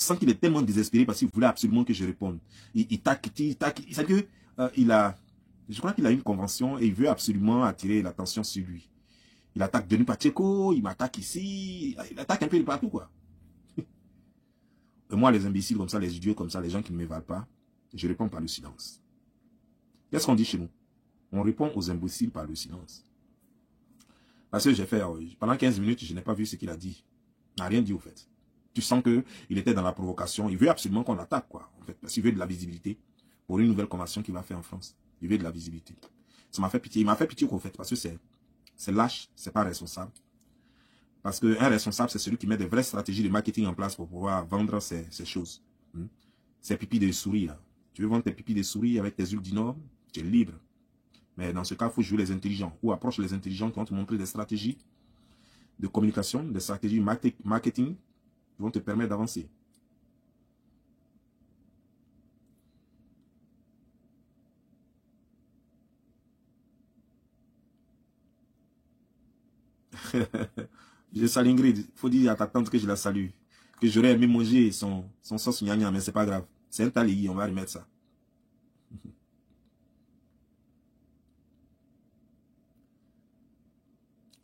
sens qu'il est tellement désespéré parce qu'il voulait absolument que je réponde. Il tac, il sait que je crois qu'il a une convention et il veut absolument attirer l'attention sur lui. Il attaque Denis Pacheco, il m'attaque ici, il attaque un peu de partout, quoi. Et moi, les imbéciles comme ça, les idiots comme ça, les gens qui ne me valent pas, je réponds par le silence. Qu'est-ce qu'on dit chez nous? On répond aux imbéciles par le silence. Parce que j'ai fait, pendant 15 minutes, je n'ai pas vu ce qu'il a dit. Il n'a rien dit, au fait. Tu sens qu'il était dans la provocation. Il veut absolument qu'on attaque, quoi. En fait, parce qu'il veut de la visibilité pour une nouvelle convention qu'il va faire en France. Il veut de la visibilité. Ça m'a fait pitié. Il m'a fait pitié, au fait, parce que c'est lâche, c'est pas responsable. Parce qu'un responsable, c'est celui qui met des vraies stratégies de marketing en place pour pouvoir vendre ces choses. Ces pipis de souris, là. Tu veux vendre tes pipis de souris avec tes huiles du Nord, tu es libre. Mais dans ce cas, il faut jouer les intelligents. Ou approche les intelligents qui vont te montrer des stratégies de communication, des stratégies marketing qui vont te permettre d'avancer. Je salue Ingrid. Il faut dire à ta tante que je la salue. Que j'aurais aimé manger son sauce gnagna, mais c'est pas grave. C'est un tali, on va remettre ça.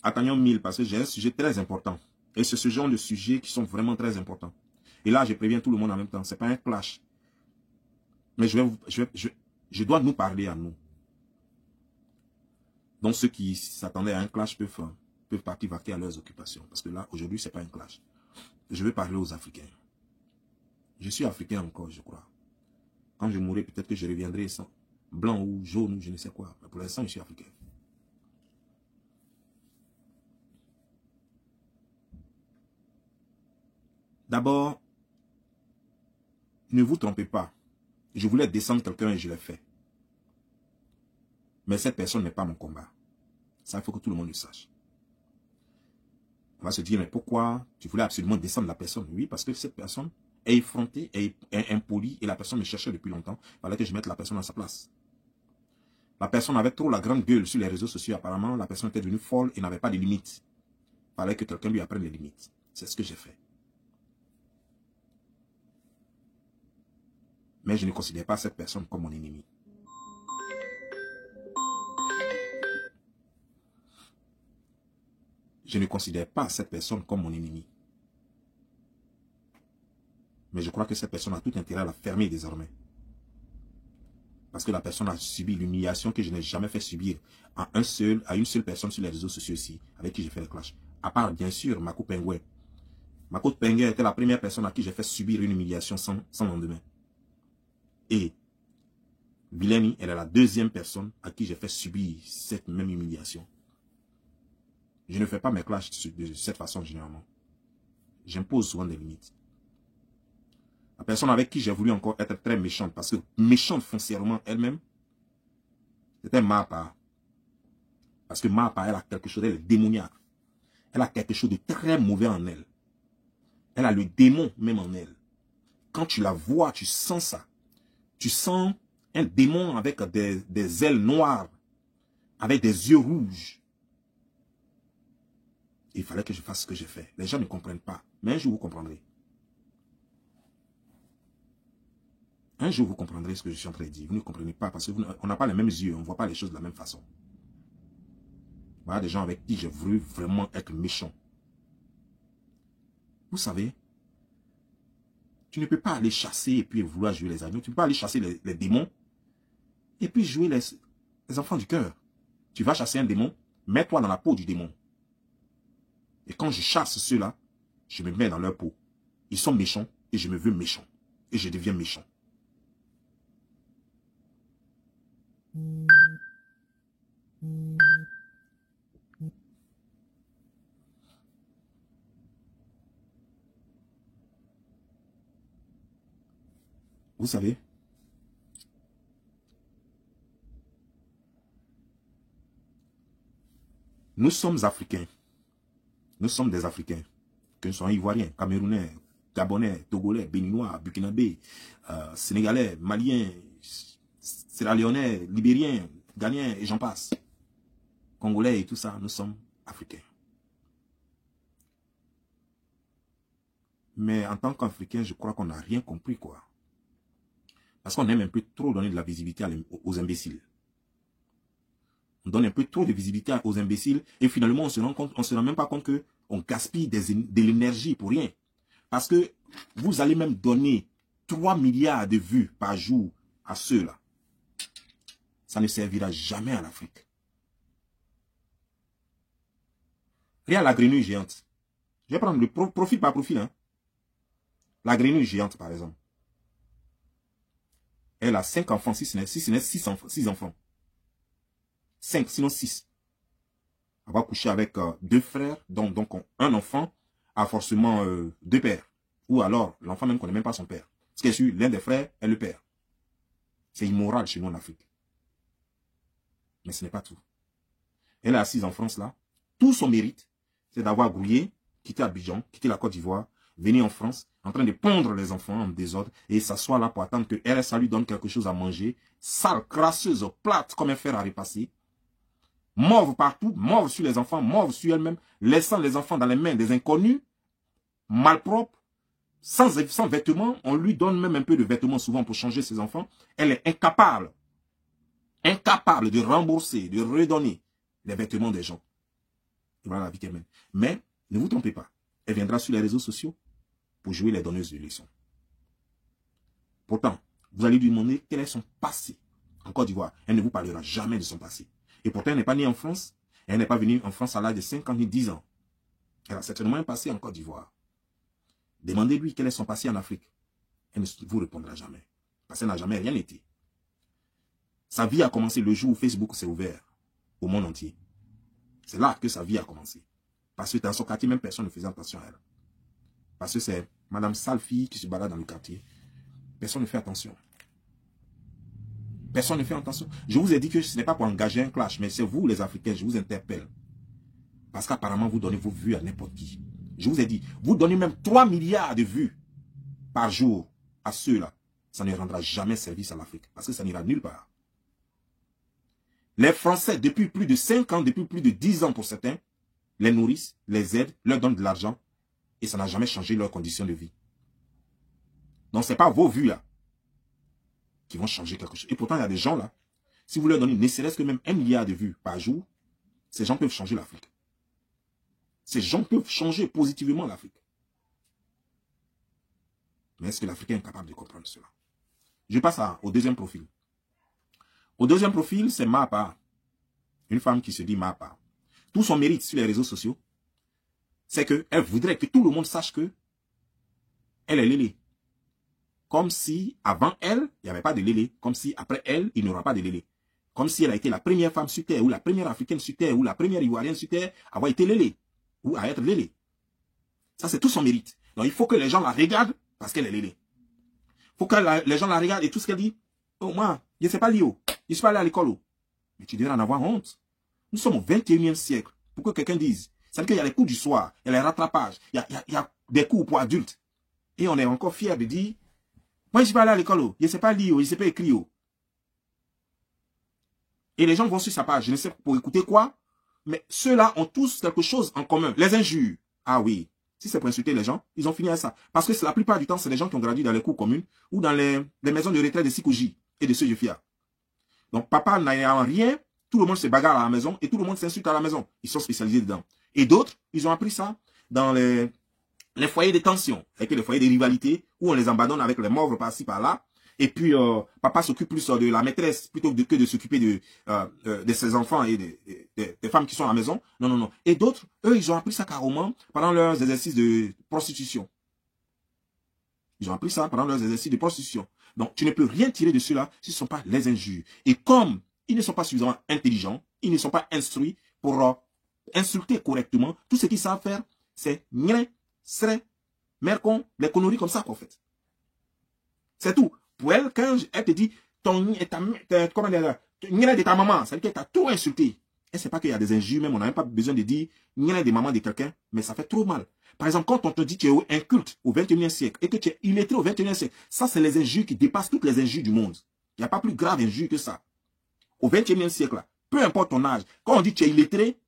Atteignons 1000 parce que j'ai un sujet très important. Et c'est ce genre de sujets qui sont vraiment très importants. Et là, je préviens tout le monde en même temps. Ce n'est pas un clash. Mais je dois nous parler à nous. Donc ceux qui s'attendaient à un clash peuvent partir vaquer à leurs occupations. Parce que là, aujourd'hui, ce n'est pas un clash. Je vais parler aux Africains. Je suis Africain encore, je crois. Quand je mourrai, peut-être que je reviendrai sans blanc ou jaune ou je ne sais quoi. Mais pour l'instant, je suis Africain. D'abord, ne vous trompez pas. Je voulais descendre quelqu'un et je l'ai fait. Mais cette personne n'est pas mon combat. Ça, il faut que tout le monde le sache. On va se dire, mais pourquoi tu voulais absolument descendre la personne? Oui, parce que cette personne est effrontée, est impolie, et la personne me cherchait depuis longtemps. Il fallait que je mette la personne à sa place. La personne avait trop la grande gueule sur les réseaux sociaux. Apparemment, la personne était devenue folle et n'avait pas de limites. Il fallait que quelqu'un lui apprenne les limites. C'est ce que j'ai fait. Mais je ne considère pas cette personne comme mon ennemi. Je ne considère pas cette personne comme mon ennemi. Mais je crois que cette personne a tout intérêt à la fermer désormais. Parce que la personne a subi l'humiliation que je n'ai jamais fait subir à une seule personne sur les réseaux sociaux ici, avec qui j'ai fait le clash. À part, bien sûr, Mako Pengwe. Mako Pengwe était la première personne à qui j'ai fait subir une humiliation sans lendemain. Et Vileni, elle est la deuxième personne à qui j'ai fait subir cette même humiliation. Je ne fais pas mes clashs de cette façon généralement. J'impose souvent des limites. La personne avec qui j'ai voulu encore être très méchante, parce que méchante foncièrement elle-même, c'était Mapa. Parce que Mapa, elle a quelque chose, elle est démoniaque. Elle a quelque chose de très mauvais en elle. Elle a le démon même en elle. Quand tu la vois, tu sens ça. Tu sens un démon avec des ailes noires, avec des yeux rouges. Il fallait que je fasse ce que j'ai fait. Les gens ne comprennent pas. Mais un jour, vous comprendrez. Un jour, vous comprendrez ce que je suis en train de dire. Vous ne comprenez pas parce qu'on n'a pas les mêmes yeux. On ne voit pas les choses de la même façon. Voilà des gens avec qui j'ai voulu vraiment être méchant. Vous savez, tu ne peux pas aller chasser et puis vouloir jouer les agneaux. Tu ne peux pas aller chasser les démons et puis jouer les enfants du cœur. Tu vas chasser un démon, mets-toi dans la peau du démon. Et quand je chasse ceux-là, je me mets dans leur peau. Ils sont méchants et je me veux méchant. Et je deviens méchant. Vous savez, nous sommes Africains. Nous sommes des Africains. Que nous soyons Ivoiriens, Camerounais, Gabonais, Togolais, Béninois, Burkinabés, Sénégalais, Maliens, Sierra-Léonais, Libériens, Ghanéens et j'en passe. Congolais et tout ça, nous sommes Africains. Mais en tant qu'Africain, je crois qu'on n'a rien compris, quoi. Parce qu'on aime un peu trop donner de la visibilité aux imbéciles. On donne un peu trop de visibilité aux imbéciles et finalement, on se rend même pas compte qu'on gaspille de l'énergie pour rien. Parce que vous allez même donner 3 milliards de vues par jour à ceux-là. Ça ne servira jamais à l'Afrique. Regarde la grenouille géante. Je vais prendre le profil par profil. Hein. La grenouille géante, par exemple. Elle a 5 enfants, si ce n'est 6 enfants. 5, sinon 6. Elle va coucher avec 2 frères, donc un enfant a forcément 2 pères. Ou alors, l'enfant même ne connaît même pas son père. Parce que sûr, l'un des frères est le père. C'est immoral chez nous en Afrique. Mais ce n'est pas tout. Elle est assise en France là. Tout son mérite, c'est d'avoir grouillé, quitté Abidjan, quitté la Côte d'Ivoire, venir en France, en train de pondre les enfants en désordre, et s'asseoir là pour attendre que RSA lui donne quelque chose à manger, sale, crasseuse, plate, comme un fer à repasser, morve partout, morve sur les enfants, morve sur elle-même, laissant les enfants dans les mains des inconnus, malpropres, sans vêtements. On lui donne même un peu de vêtements souvent pour changer ses enfants. Elle est incapable de rembourser, de redonner les vêtements des gens. Et voilà la vie qu'elle mène. Mais ne vous trompez pas, elle viendra sur les réseaux sociaux pour jouer les donneuses de leçons. Pourtant, vous allez lui demander quel est son passé en Côte d'Ivoire. Elle ne vous parlera jamais de son passé. Et pourtant, elle n'est pas née en France. Elle n'est pas venue en France à l'âge de 5 ans ni 10 ans. Elle a certainement un passé en Côte d'Ivoire. Demandez-lui quel est son passé en Afrique. Elle ne vous répondra jamais. Parce qu'elle n'a jamais rien été. Sa vie a commencé le jour où Facebook s'est ouvert au monde entier. C'est là que sa vie a commencé. Parce que dans son quartier, même personne ne faisait attention à elle. Parce que c'est Madame Salfi qui se balade dans le quartier. Personne ne fait attention. Personne ne fait attention. Je vous ai dit que ce n'est pas pour engager un clash, mais c'est vous les Africains, je vous interpelle. Parce qu'apparemment, vous donnez vos vues à n'importe qui. Je vous ai dit, vous donnez même 3 milliards de vues par jour à ceux-là. Ça ne rendra jamais service à l'Afrique. Parce que ça n'ira nulle part. Les Français, depuis plus de 5 ans, depuis plus de 10 ans pour certains, les nourrissent, les aident, leur donnent de l'argent. Et ça n'a jamais changé leurs conditions de vie. Donc, ce n'est pas vos vues là qui vont changer quelque chose. Et pourtant, il y a des gens là, si vous leur donnez ne serait-ce que même 1 milliard de vues par jour, ces gens peuvent changer l'Afrique. Ces gens peuvent changer positivement l'Afrique. Mais est-ce que l'Africain est capable de comprendre cela? Je passe au deuxième profil. Au deuxième profil, c'est Mapa. Une femme qui se dit Mapa. Tout son mérite sur les réseaux sociaux, c'est qu'elle voudrait que tout le monde sache que elle est Lélé. Comme si, avant elle, il n'y avait pas de Lélé. Comme si, après elle, il n'y aura pas de Lélé. Comme si elle a été la première femme sur Terre, ou la première Africaine sur Terre, ou la première Ivoirienne sur Terre, à avoir été Lélé. Ou à être Lélé. Ça, c'est tout son mérite. Donc, il faut que les gens la regardent parce qu'elle est Lélé. Il faut que les gens la regardent et tout ce qu'elle dit, oh, moi, je ne sais pas lire. Je ne suis pas allé à l'école. Mais tu devrais en avoir honte. Nous sommes au 21e siècle. Pour que quelqu'un dise, c'est-à-dire qu'il y a les cours du soir, il y a les rattrapages, il y a des cours pour adultes. Et on est encore fiers de dire, moi, je ne suis pas allé à l'école. Je ne sais pas lire, je ne sais pas écrire. Et les gens vont sur sa page, je ne sais pas pour écouter quoi, mais ceux-là ont tous quelque chose en commun. Les injures. Ah oui. Si c'est pour insulter les gens, ils ont fini à ça. Parce que la plupart du temps, c'est les gens qui ont grandi dans les cours communes ou dans les maisons de retraite de Sikouji et de Sejefia. Donc, papa n'ayant rien, tout le monde se bagarre à la maison et tout le monde s'insulte à la maison. Ils sont spécialisés dedans. Et d'autres, ils ont appris ça dans les foyers de tension, avec les foyers de rivalité, où on les abandonne avec les morts par-ci, par-là. Et puis, papa s'occupe plus de la maîtresse plutôt que de s'occuper de ses enfants et des femmes qui sont à la maison. Non, non, non. Et d'autres, eux, ils ont appris ça carrément pendant leurs exercices de prostitution. Ils ont appris ça pendant leurs exercices de prostitution. Donc, tu ne peux rien tirer de cela si ce ne sont pas les injures. Et comme ils ne sont pas suffisamment intelligents, ils ne sont pas instruits pour insulter correctement, tout ce qu'ils savent faire, c'est nien, sere, mercon, les conneries comme ça, en fait. C'est tout. Pour elle, quand elle te dit, comment dire, de ta maman, ça veut dire qu'elle t'a trop insulté. Elle ne sait pas qu'il y a des injures, même on n'a même pas besoin de dire nien de maman de quelqu'un, mais ça fait trop mal. Par exemple, quand on te dit que tu es inculte au 21e siècle et que tu es illettré au 21e siècle, ça, c'est les injures qui dépassent toutes les injures du monde. Il n'y a pas plus grave injure que ça. Au 21e siècle, là, peu importe ton âge, quand on dit que tu es illettré,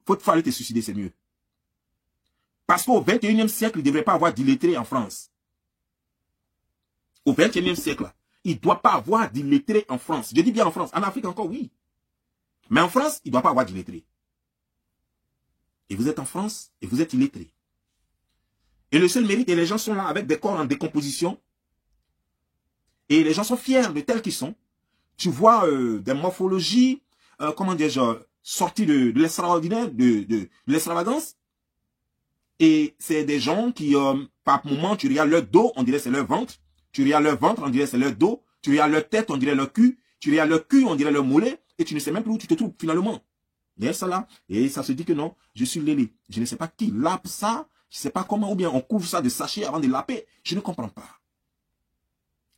faut aller te suicider, c'est mieux. Parce qu'au XXIe siècle, il ne devrait pas avoir d'illettrés en France. Au XXIe siècle, il ne doit pas avoir d'illettrés en France. Je dis bien en France. En Afrique encore, oui. Mais en France, il ne doit pas avoir d'illettrés. Et vous êtes en France et vous êtes illettrés. Et le seul mérite, et les gens sont là avec des corps en décomposition. Et les gens sont fiers de tels qu'ils sont. Tu vois des morphologies, comment dire, sorties de l'extraordinaire, de l'extravagance. Et c'est des gens qui, par moment, tu regardes leur dos, on dirait c'est leur ventre. Tu regardes leur ventre, on dirait c'est leur dos. Tu regardes leur tête, on dirait leur cul. Tu regardes leur cul, on dirait leur mollet. Et tu ne sais même plus où tu te trouves finalement. Il y a ça là. Et ça se dit que non, je suis lélé. Je ne sais pas qui lappe ça. Je ne sais pas comment, ou bien on couvre ça de sachets avant de laper. Je ne comprends pas.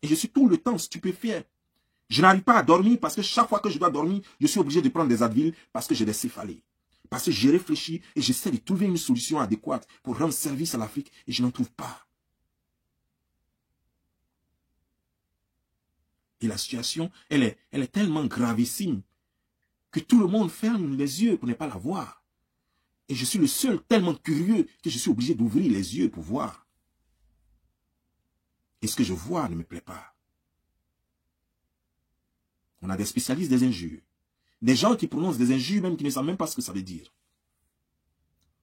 Et je suis tout le temps stupéfait. Je n'arrive pas à dormir parce que chaque fois que je dois dormir, je suis obligé de prendre des Advil parce que j'ai des céphalées. Parce que j'ai réfléchi et j'essaie de trouver une solution adéquate pour rendre service à l'Afrique et je n'en trouve pas. Et la situation, elle est tellement gravissime que tout le monde ferme les yeux pour ne pas la voir. Et je suis le seul tellement curieux que je suis obligé d'ouvrir les yeux pour voir. Et ce que je vois ne me plaît pas. On a des spécialistes des injures. Des gens qui prononcent des injures même qui ne savent même pas ce que ça veut dire.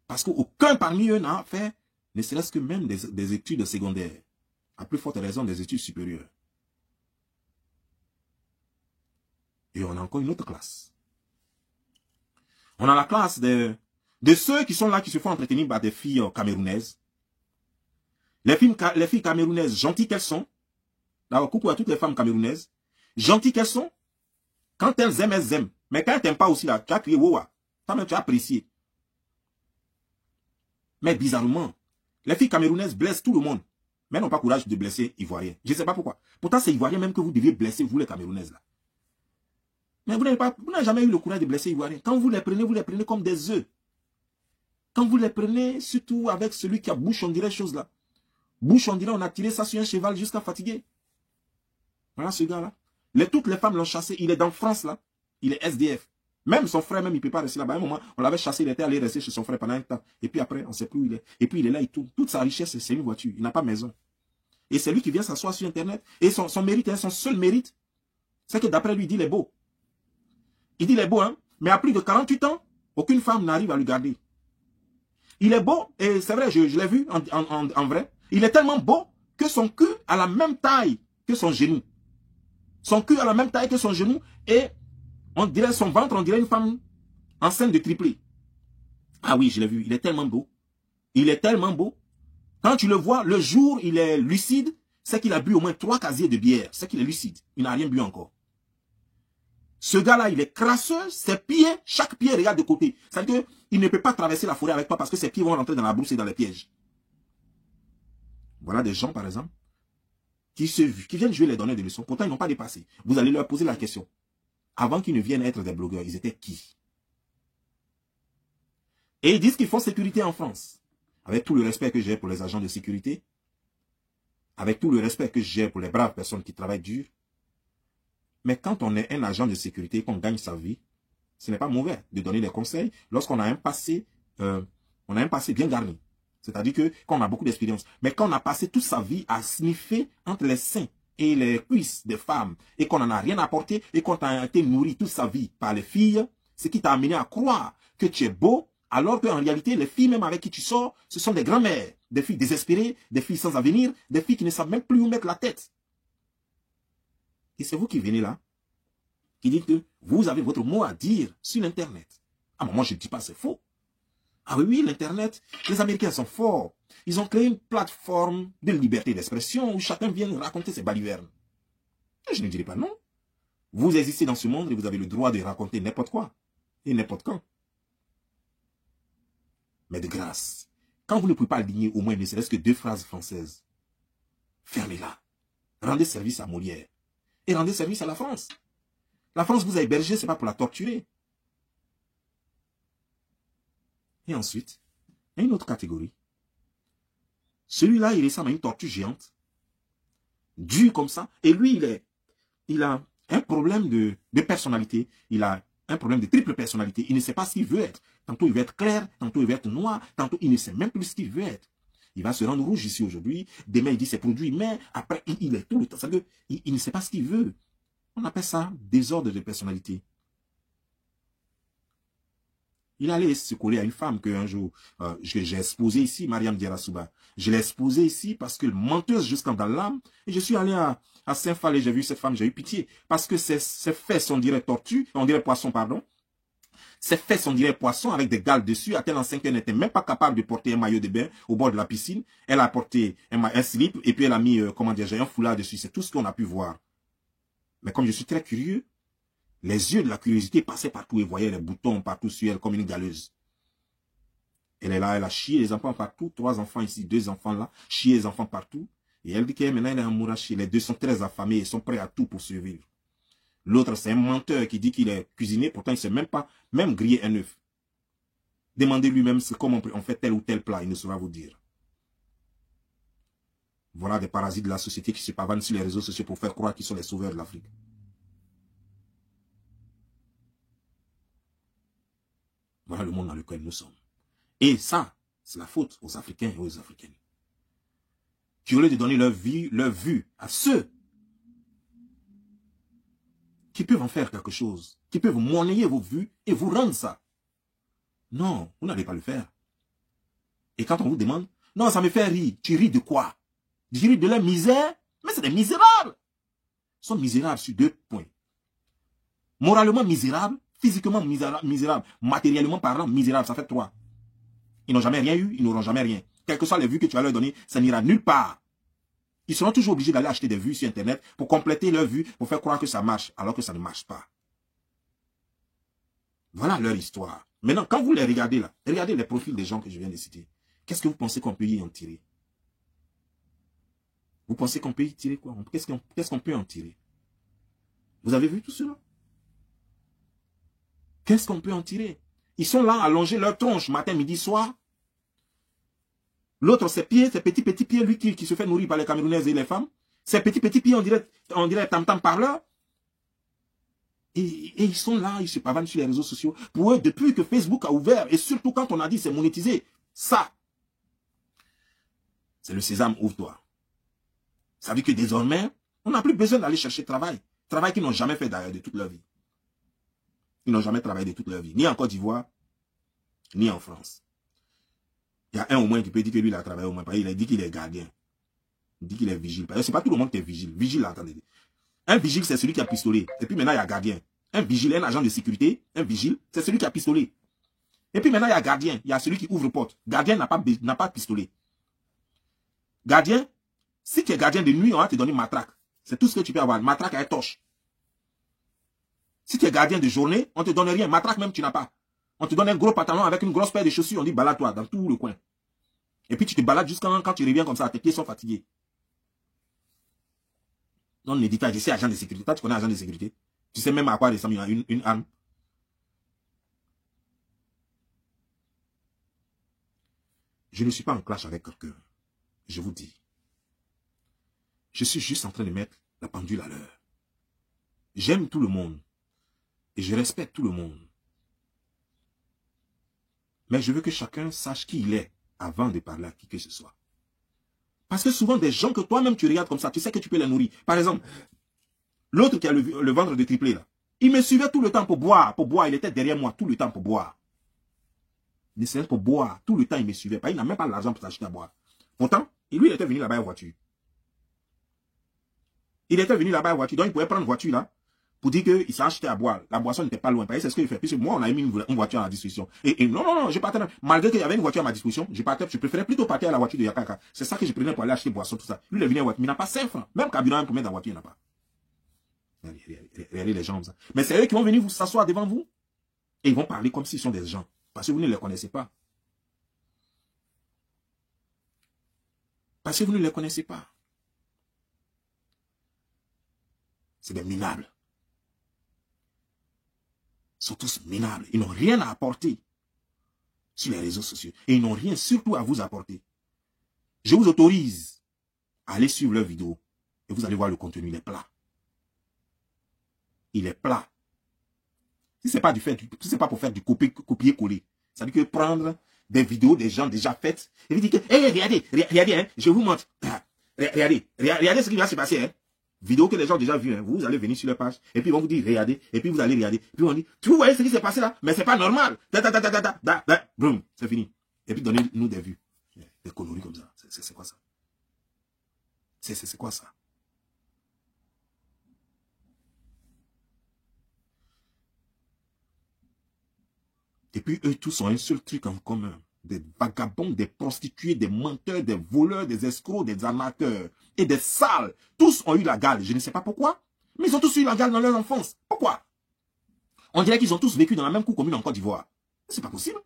Parce qu'aucun parmi eux n'a fait, ne serait-ce que même des études secondaires. À plus forte raison des études supérieures. Et on a encore une autre classe. On a la classe de ceux qui sont là, qui se font entretenir par des filles camerounaises. Les filles camerounaises, gentilles qu'elles sont. D'abord, coucou à toutes les femmes camerounaises. Gentilles qu'elles sont. Quand elles aiment, elles aiment. Mais quand elles t'aiment pas aussi, là, tu as crié Wowa. Toi-même, tu as apprécié. Mais bizarrement, les filles camerounaises blessent tout le monde. Mais n'ont pas courage de blesser Ivoiriens. Je ne sais pas pourquoi. Pourtant, c'est Ivoiriens même que vous deviez blesser, vous les Camerounaises, là. Mais vous n'avez jamais eu le courage de blesser Ivoiriens. Quand vous les prenez comme des œufs. Quand vous les prenez, surtout avec celui qui a bouche, on dirait chose là. Bouche, on dirait, on a tiré ça sur un cheval jusqu'à fatiguer. Voilà ce gars-là. Toutes les femmes l'ont chassé. Il est dans France, là. Il est SDF. Même son frère, même, il ne peut pas rester là-bas. À un moment, on l'avait chassé, il était allé rester chez son frère pendant un temps. Et puis après, on ne sait plus où il est. Et puis il est là, il tourne. Toute sa richesse, c'est une voiture. Il n'a pas maison. Et c'est lui qui vient s'asseoir sur Internet. Et son mérite, son seul mérite, c'est que d'après lui, il dit il est beau. Il dit il est beau, hein. Mais à plus de 48 ans, aucune femme n'arrive à lui garder. Il est beau, et c'est vrai, je l'ai vu en vrai. Il est tellement beau que son cul a la même taille que son genou. Son cul a la même taille que son genou et on dirait son ventre, on dirait une femme enceinte de triplé. Ah oui, je l'ai vu, il est tellement beau. Il est tellement beau. Quand tu le vois, le jour il est lucide, c'est qu'il a bu au moins 3 casiers de bière. C'est qu'il est lucide. Il n'a rien bu encore. Ce gars-là, il est crasseux. Ses pieds, chaque pied regarde de côté. C'est-à-dire qu'il ne peut pas traverser la forêt avec toi parce que ses pieds vont rentrer dans la brousse et dans les pièges. Voilà des gens, par exemple, qui viennent jouer les donneurs de leçons. Pourtant, ils n'ont pas dépassé. Vous allez leur poser la question. Avant qu'ils ne viennent être des blogueurs, ils étaient qui? Et ils disent qu'ils font sécurité en France. Avec tout le respect que j'ai pour les agents de sécurité, avec tout le respect que j'ai pour les braves personnes qui travaillent dur, mais quand on est un agent de sécurité et qu'on gagne sa vie, ce n'est pas mauvais de donner des conseils lorsqu'on a un passé, bien garni. C'est-à-dire que quand on a beaucoup d'expérience, mais quand on a passé toute sa vie à sniffer entre les seins et les cuisses des femmes, et qu'on n'en a rien apporté, et qu'on a été nourri toute sa vie par les filles, ce qui t'a amené à croire que tu es beau, alors qu'en réalité, les filles même avec qui tu sors, ce sont des grand-mères, des filles désespérées, des filles sans avenir, des filles qui ne savent même plus où mettre la tête. Et c'est vous qui venez là, qui dites que vous avez votre mot à dire sur l'Internet. Ah, moi je ne dis pas c'est faux. Ah oui, l'Internet, les Américains sont forts. Ils ont créé une plateforme de liberté d'expression où chacun vient raconter ses balivernes. Et je ne dirais pas non. Vous existez dans ce monde et vous avez le droit de raconter n'importe quoi. Et n'importe quand. Mais de grâce, quand vous ne pouvez pas aligner au moins ne serait-ce que 2 phrases françaises, fermez-la. Rendez service à Molière. Et rendez service à la France. La France vous a hébergé, ce n'est pas pour la torturer. Et ensuite, il y a une autre catégorie. Celui-là, il ressemble à une tortue géante. Dur comme ça. Et lui, il a un problème de personnalité. Il a un problème de triple personnalité. Il ne sait pas ce qu'il veut être. Tantôt il veut être clair, tantôt il veut être noir, tantôt il ne sait même plus ce qu'il veut être. Il va se rendre rouge ici aujourd'hui, demain il dit c'est produit, mais après il est tout le temps. Il ne sait pas ce qu'il veut. On appelle ça désordre de personnalité. Il allait se coller à une femme qu'un jour, j'ai exposé ici, Mariam Diarra-Souba. Je l'ai exposée ici parce que menteuse jusqu'en dans l'âme. Et je suis allé à Saint-Phal et j'ai vu cette femme, j'ai eu pitié. Parce que ses fesses, on dirait tortue, on dirait poisson, pardon. Ses fesses, on dirait poisson avec des gales dessus, à tel enseigne qu'elle n'était même pas capable de porter un maillot de bain au bord de la piscine. Elle a porté un slip et puis elle a mis, comment dire, un foulard dessus. C'est tout ce qu'on a pu voir. Mais comme je suis très curieux, les yeux de la curiosité passaient partout et voyaient les boutons partout sur elle comme une galeuse. Elle est là, elle a chié les enfants partout. 3 enfants ici, 2 enfants là. Chié les enfants partout. Et elle dit qu'elle maintenant elle est amourachée. Les 2 sont très affamés et sont prêts à tout pour survivre. L'autre, c'est un menteur qui dit qu'il est cuisiné. Pourtant, il ne sait même pas, même griller un œuf. Demandez lui-même comment on fait tel ou tel plat. Il ne saura vous dire. Voilà des parasites de la société qui se pavanent sur les réseaux sociaux pour faire croire qu'ils sont les sauveurs de l'Afrique. Voilà le monde dans lequel nous sommes. Et ça, c'est la faute aux Africains et aux Africaines. Qui, au lieu de donner leur vue à ceux qui peuvent en faire quelque chose, qui peuvent monnayer vos vues et vous rendre ça. Non, vous n'allez pas le faire. Et quand on vous demande, non, ça me fait rire. Tu ris de quoi? Tu ris de la misère? Mais c'est des misérables. Ils sont misérables sur 2 points. Moralement misérables, physiquement misérables, matériellement parlant misérables, ça fait 3. Ils n'ont jamais rien eu, ils n'auront jamais rien. Quelles que soient les vues que tu vas leur donner, ça n'ira nulle part. Ils seront toujours obligés d'aller acheter des vues sur Internet pour compléter leurs vues, pour faire croire que ça marche, alors que ça ne marche pas. Voilà leur histoire. Maintenant, quand vous les regardez là, regardez les profils des gens que je viens de citer. Qu'est-ce que vous pensez qu'on peut y en tirer? Vous pensez qu'on peut y tirer quoi? Qu'est-ce qu'on peut en tirer? Vous avez vu tout cela? Qu'est-ce qu'on peut en tirer? Ils sont là à longer leur tronche matin, midi, soir. L'autre, ses pieds, ses petits pieds, lui qui se fait nourrir par les Camerounaises et les femmes. Ses petits pieds, on dirait tam-tam parleur. Et ils sont là, ils se pavanent sur les réseaux sociaux. Pour eux, depuis que Facebook a ouvert, et surtout quand on a dit c'est monétisé, ça, c'est le sésame, ouvre-toi. Ça veut dire que désormais, on n'a plus besoin d'aller chercher travail. Travail qu'ils n'ont jamais fait d'ailleurs de toute leur vie. Ils n'ont jamais travaillé de toute leur vie. Ni en Côte d'Ivoire, ni en France. Il y a un au moins qui peut dire que lui, il a travaillé au moins. Il a dit qu'il est gardien. Il dit qu'il est vigile. Parce que c'est pas tout le monde qui est vigile. Vigile, attendez. Un vigile, c'est celui qui a pistolet. Et puis maintenant, il y a gardien. Un vigile, un agent de sécurité, un vigile, c'est celui qui a pistolet. Et puis maintenant, il y a gardien. Il y a celui qui ouvre porte. Gardien n'a pas pistolet. Gardien, si tu es gardien de nuit, on va te donner matraque. C'est tout ce que tu peux avoir. Matraque et torche. Si tu es gardien de journée, on ne te donne rien. Matraque même, tu n'as pas. On te donne un gros pantalon avec une grosse paire de chaussures. On dit balade-toi dans tout le coin. Et puis tu te balades jusqu'à quand tu reviens comme ça. Tes pieds sont fatigués. Non, ne dis pas, je sais agent de sécurité. Toi, tu connais agent de sécurité. Tu sais même à quoi ressemble une arme. Je ne suis pas en clash avec quelqu'un. Je vous dis. Je suis juste en train de mettre la pendule à l'heure. J'aime tout le monde. Et je respecte tout le monde. Mais je veux que chacun sache qui il est avant de parler à qui que ce soit. Parce que souvent, des gens que toi-même tu regardes comme ça, tu sais que tu peux les nourrir. Par exemple, l'autre qui a le ventre de triplé là, il me suivait tout le temps pour boire. Il était derrière moi tout le temps pour boire. Il essayait pour boire. Tout le temps, il me suivait. Il n'a même pas l'argent pour s'acheter à boire. Pourtant, lui, il était venu là-bas en voiture. Il était venu là-bas en voiture. Donc, il pouvait prendre une voiture là pour dire qu'il s'est acheté à boire. La boisson n'était pas loin. C'est ce qu'il fait. Puisque moi, on a mis une voiture à la disposition. Et non, je partais. Malgré qu'il y avait une voiture à ma disposition, je préférais plutôt partir à la voiture de Yakaka. C'est ça que je prenais pour aller acheter boisson, tout ça. Lui, il est venu en voiture. Mais il n'a pas 5 francs. Même carburant pour mettre dans la voiture, il n'a pas. Regardez les gens comme ça. Mais c'est eux qui vont venir vous s'asseoir devant vous. Et ils vont parler comme s'ils sont des gens. Parce que vous ne les connaissez pas. Parce que vous ne les connaissez pas. C'est des minables. Ils sont tous minables. Ils n'ont rien à apporter sur les réseaux sociaux. Et ils n'ont rien surtout à vous apporter. Je vous autorise à aller suivre leurs vidéos. Et vous allez voir le contenu. Il est plat. Il est plat. Si ce n'est pas, si c'est pas pour faire du copier-coller, ça veut dire que prendre des vidéos des gens déjà faites, et puis dire que, hey, regardez, hein, je vous montre. Regardez ce qui va se passer. Hein. Vidéo que les gens ont déjà vu, hein. Vous allez venir sur leur page, et puis ils vont vous dire, regardez, et puis vous allez regarder. Puis on dit, tu vois ce qui s'est passé là, mais c'est pas normal. Boum, c'est fini. Et puis donnez-nous des vues. Des conneries comme ça. C'est quoi ça? C'est quoi ça? Et puis eux tous ont un seul truc en commun. Des vagabonds, des prostituées, des menteurs, des voleurs, des escrocs, des amateurs et des sales. Tous ont eu la gale. Je ne sais pas pourquoi, mais ils ont tous eu la gale dans leur enfance. Pourquoi? On dirait qu'ils ont tous vécu dans la même cour commune en Côte d'Ivoire. C'est pas possible.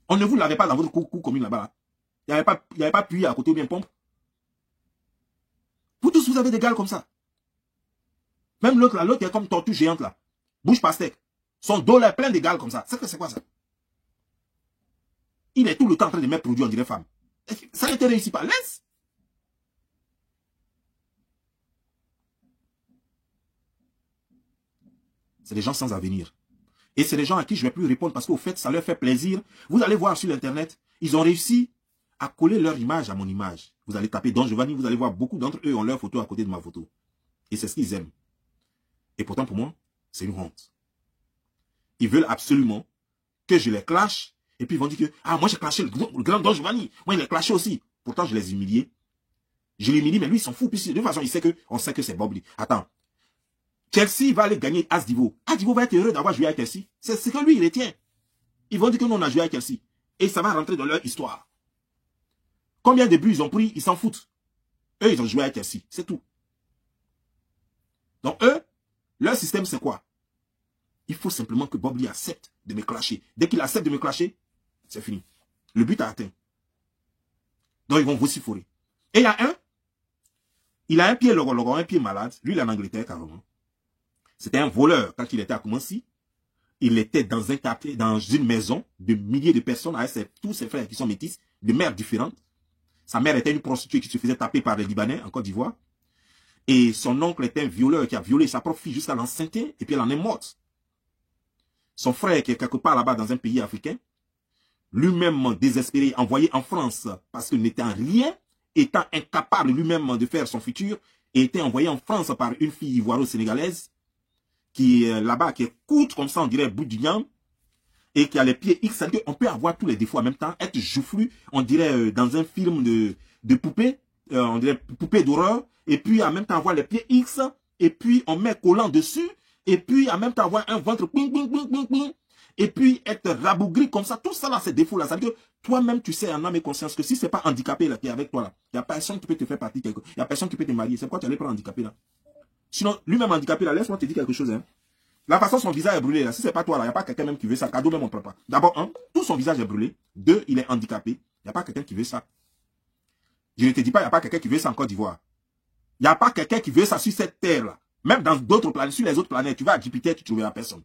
On ne vous l'avait pas dans votre cour commune là-bas. Il n'y avait pas puits à côté ou bien pompe. Vous tous, vous avez des gales comme ça. Même l'autre là, l'autre est comme tortue géante là. Bouche pastèque. Son dos là est plein de gales comme ça. C'est quoi ça? Il est tout le temps en train de mettre produit, on dirait femme. Ça ne te réussit pas. Laisse. C'est des gens sans avenir. Et c'est des gens à qui je ne vais plus répondre parce qu'au fait, ça leur fait plaisir. Vous allez voir sur l'internet, ils ont réussi à coller leur image à mon image. Vous allez taper Don Giovanni, vous allez voir beaucoup d'entre eux ont leur photo à côté de ma photo. Et c'est ce qu'ils aiment. Et pourtant, pour moi, c'est une honte. Ils veulent absolument que je les clash. Et puis ils vont dire que, ah, moi j'ai clashé le grand Don Giovanni. Moi, il est clashé aussi. Pourtant, je les humiliais. Je l'humilie, mais lui, il s'en fout. Puis, de toute façon, on sait que c'est Bobli. Attends. Chelsea va aller gagner As-Divo. As-Divo va être heureux d'avoir joué avec Chelsea. C'est ce que lui, il retient. Ils vont dire que nous, on a joué avec Chelsea. Et ça va rentrer dans leur histoire. Combien de buts ils ont pris, ils s'en foutent. Eux, ils ont joué avec Chelsea. C'est tout. Donc, eux, leur système, c'est quoi? Il faut simplement que Bobli accepte de me clasher. Dès qu'il accepte de me clasher, c'est fini. Le but a atteint. Donc, ils vont vociférer. Et il a un pied un pied malade. Lui, il est en Angleterre, carrément. C'était un voleur quand il était à Koumassi. Il était dans un quartier, dans une maison de milliers de personnes avec tous ses frères qui sont métis, de mères différentes. Sa mère était une prostituée qui se faisait taper par les Libanais en Côte d'Ivoire. Et son oncle était un violeur qui a violé sa propre fille jusqu'à l'enceinte et puis elle en est morte. Son frère qui est quelque part là-bas dans un pays africain, lui-même désespéré, envoyé en France parce qu'il n'était en rien, étant incapable lui-même de faire son futur, et était envoyé en France par une fille ivoiro-sénégalaise qui est là-bas, qui est courte comme ça, on dirait bout du yam, et qui a les pieds X. C'est-à-dire qu'on peut avoir tous les défauts en même temps, être joufflu, on dirait dans un film de poupée, on dirait poupée d'horreur, et puis en même temps avoir les pieds X, et puis on met collant dessus, et puis en même temps avoir un ventre ping, ping, ping, ping, ping, et puis être rabougri comme ça. Tout ça là, c'est défaut là. C'est-à-dire que toi-même, tu sais en âme et conscience que si c'est pas handicapé là qui est avec toi là, il n'y a personne qui peut te faire partie, il n'y a personne qui peut te marier. C'est pourquoi tu allais prendre handicapé là. Sinon, lui-même handicapé là, laisse-moi te dire quelque chose. Hein. La façon son visage est brûlé là, si c'est pas toi là, il n'y a pas quelqu'un même qui veut ça. Cadeau même on ne prend pas. D'abord, un, tout son visage est brûlé. Deux, il est handicapé. Il n'y a pas quelqu'un qui veut ça. Je ne te dis pas, il n'y a pas quelqu'un qui veut ça en Côte d'Ivoire. Il n'y a pas quelqu'un qui veut ça sur cette terre là. Même dans d'autres planètes, sur les autres planètes, tu vas à Jupiter, tu ne trouveras personne.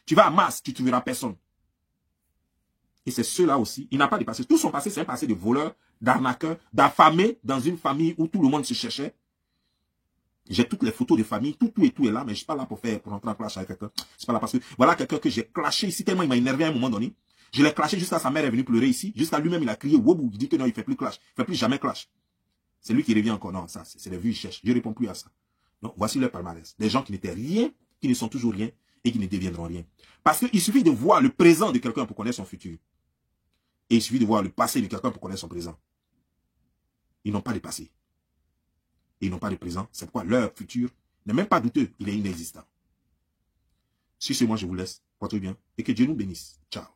Tu vas à Mars, tu ne trouveras personne. Et c'est ceux-là aussi, il n'a pas de passé. Tout son passé, c'est un passé de voleur, d'arnaqueur, d'affamé dans une famille où tout le monde se cherchait. J'ai toutes les photos de famille, tout est là, mais je ne suis pas là pour rentrer en clash avec quelqu'un. C'est pas là parce que, voilà quelqu'un que j'ai clashé ici, tellement il m'a énervé à un moment donné. Je l'ai clashé jusqu'à sa mère est venue pleurer ici, jusqu'à lui-même il a crié, wobou, il dit que non, il ne fait plus clash, il ne fait plus jamais clash. C'est lui qui revient encore, non, ça, c'est les vues, il cherche, je ne réponds plus à ça. Donc, voici leur palmarès. Des gens qui n'étaient rien, qui ne sont toujours rien, et qui ne deviendront rien. Parce qu'il suffit de voir le présent de quelqu'un pour connaître son futur. Et il suffit de voir le passé de quelqu'un pour connaître son présent. Ils n'ont pas de passé. Et ils n'ont pas de présent. C'est pourquoi leur futur n'est même pas douteux. Il est inexistant. Sur ce, moi, je vous laisse. Portez bien. Et que Dieu nous bénisse. Ciao.